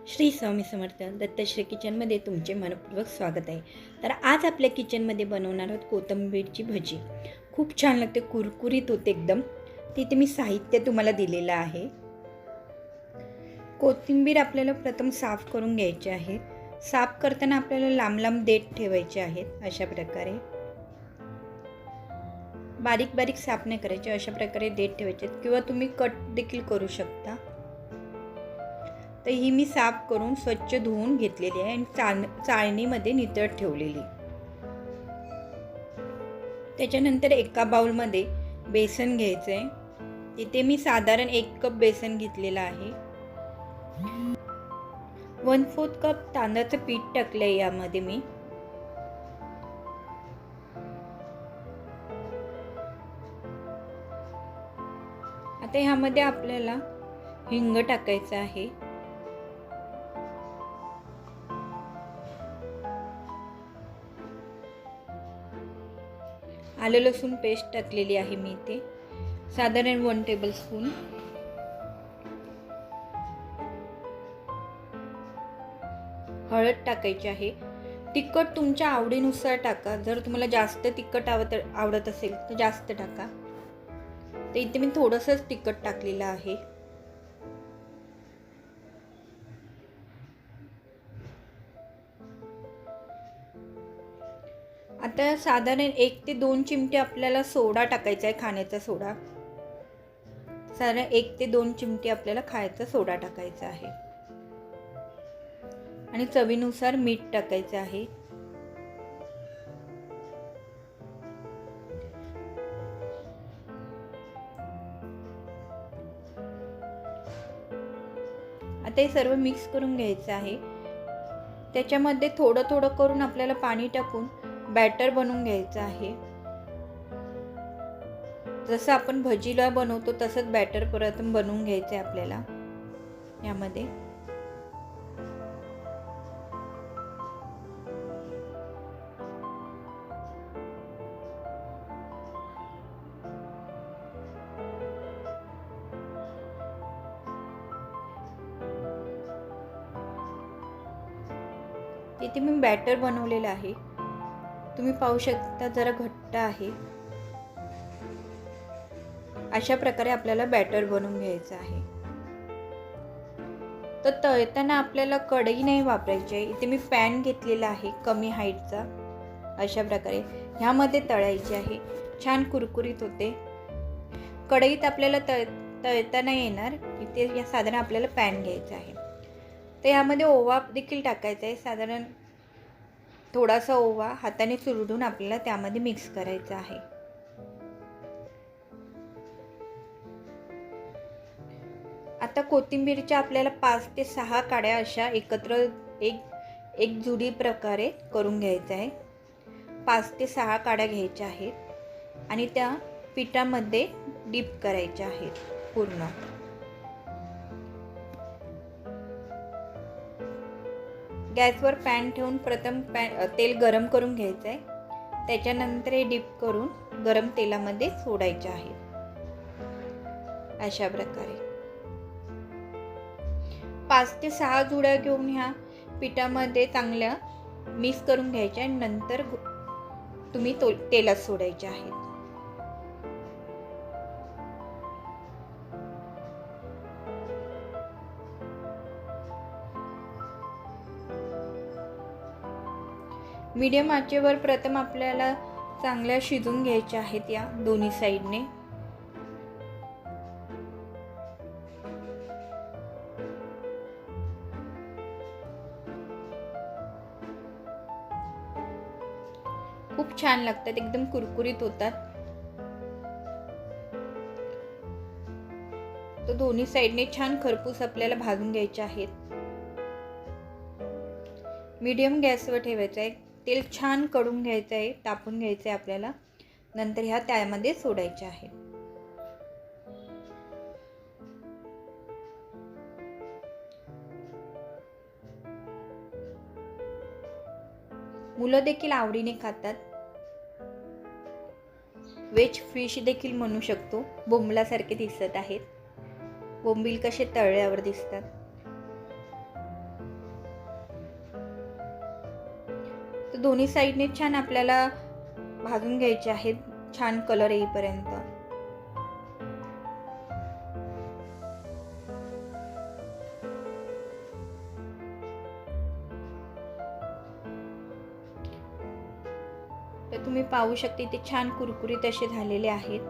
श्री स्वामी समर्थ दत्तश्री किचनमध्ये तुमचे मनपूर्वक स्वागत आहे। तर आज आपल्या किचनमध्ये बनवणार आहोत कोथिंबीरची भजी। खूप छान लागते, कुरकुरीत होते एकदम। तिथे मी साहित्य तुम्हाला दिलेलं आहे। कोथिंबीर आपल्याला प्रथम साफ करून घ्यायची आहे। साफ करताना आपल्याला लांब लांब देठ ठेवायचे आहेत। अशा प्रकारे बारीक बारीक साफ नाही करायचे, अशा प्रकारे देठ ठेवायचे किंवा तुम्ही कट देखील करू शकता। तर ही मी साफ करून स्वच्छ धुवून घेतलेली आहे आणि चाळणीमध्ये नितळत ठेवलेली। त्याच्यानंतर एका बाउलमध्ये बेसन घ्यायचं आहे। इथे मी साधारण 1 कप बेसन घेतलेलं आहे। 1/4 कप तांदळाचं पीठ टाकलंय यामध्ये मी। आता ह्यामध्ये आपल्याला हिंग टाकायचं आहे। आलं लसूण पेस्ट टाकलेली आहे मी इथे, साधारण 1 टेबलस्पून। हळद टाकायची आहे। तिखट तुमच्या आवडीनुसार टाका, जर तुम्हाला जास्त तिखट आवडत असेल तर जास्त टाका। तर इथे मी थोडंसंच तिखट टाकलेलं आहे। आता साधारण 1 ते 2 चिमटे आपल्याला सोडा टाकायचा आहे, खाण्याचा सोडा। साधारण 1 ते 2 चिमटे आपल्याला खायचा सोडा टाकायचा आहे आणि चवीनुसार मीठ टाकायचं आहे। आता हे सर्व मिक्स करून घ्यायचं आहे। त्याच्यामध्ये थोडं थोडं करून आपल्याला पाणी टाकून बॅटर बनवून घ्यायचं आहे। जसं आपण भजीला बनवतो तसंच बॅटर प्रथम बनवून घ्यायचं आहे आपल्याला यामध्ये। इथे मी बॅटर बनवलेलं आहे, तुम्ही पाहू शकता जरा घट्ट आहे। अशा प्रकारे आपल्याला बॅटर बनवून घ्यायचं आहे। तर तळताना आपल्याला कढई नाही वापरायची आहे। इथे मी पॅन घेतलेला आहे कमी हाईटचा। अशा प्रकारे ह्यामध्ये तळायचे आहे, छान कुरकुरीत होते। कढईत आपल्याला तळता नाही येणार, इथे या साधारण आपल्याला पॅन घ्यायचा आहे। तर यामध्ये ओवा देखील टाकायचा आहे, साधारण थोडासा ओवा हाताने चुरडून आपल्याला त्यामध्ये मिक्स करायचा आहे। आता कोथिंबीरच्या आपल्याला 5 ते 6 काड्या अशा एकत्र एक जुडी प्रकारे करून घ्यायचं आहे। 5 ते 6 काड्या घ्यायच्या आहेत आणि त्या पिठामध्ये डीप करायच्या आहेत पूर्ण। गॅसवर पॅन ठेवून प्रथम तेल गरम करून घ्यायचं आहे। त्याच्यानंतर हे डीप करून गरम तेलामध्ये सोडायचे आहे। अशा प्रकारे 5 ते 6 जुड्या घेऊन ह्या पिठामध्ये चांगल्या मिक्स करून घ्यायच्या आणि नंतर तुम्ही तेलात सोडायचे आहेत। मीडियम आचेवर प्रथम आपल्याला चांगल्या शिजून घ्यायच्या आहेत या दोन्ही साईडने। खूप छान लागतात, एकदम कुरकुरीत होतात। तो दोन्ही साईडने छान खरपूस आपल्याला भाजून घ्यायचे आहेत। मीडियम गॅसवर ठेवायचं आहे। तेल छान कडून घ्यायचं आहे, तापून घ्यायचं आहे आपल्याला। नंतर ह्या त्यामध्ये सोडायचे आहे। मुलं देखील आवडीने खातात। वेज फिश देखील म्हणू शकतो, बोंबलासारखे दिसत आहेत। बोंबील कसे तळल्यावर दिसतात। तर दोन्ही साईडने छान आपल्याला भाजून घ्यायचे आहेत, छान कलर येईपर्यंत. तर तुम्ही पाहू शकता इथे छान कुरकुरीत असे झालेले आहेत.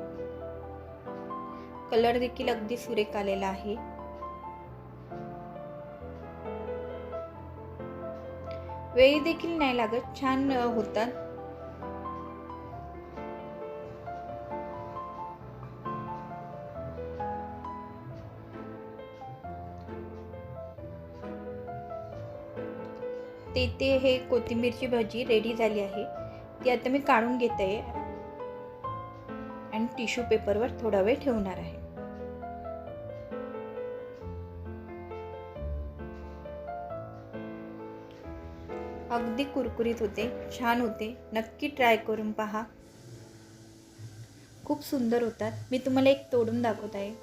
कलर देखील अगदी सुरेख आलेला आहे. वेळ देखील नाही लागत, छान होतात. ते हे कोथिंबीरची भजी रेडी झाली आहे. ती आता मी काढून घेते आणि टिश्यू पेपरवर थोडा वेळ ठेवणार आहे. अगदी कुरकुरीत होते, छान होते. नक्की ट्राय करून पहा. खूप सुंदर होतात. मी तुम्हाला एक तोडून दाखवत आहे.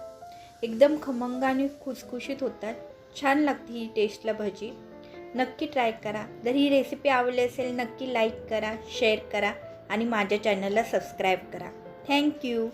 एकदम खमंग आणि खुसखुशीत होतात. छान लागते ही टेस्टला भजी. नक्की ट्राय करा. जर ही रेसिपी आवडली असेल नक्की लाईक करा, शेअर करा आणि माझ्या चॅनलला सबस्क्राईब करा. थँक्यू.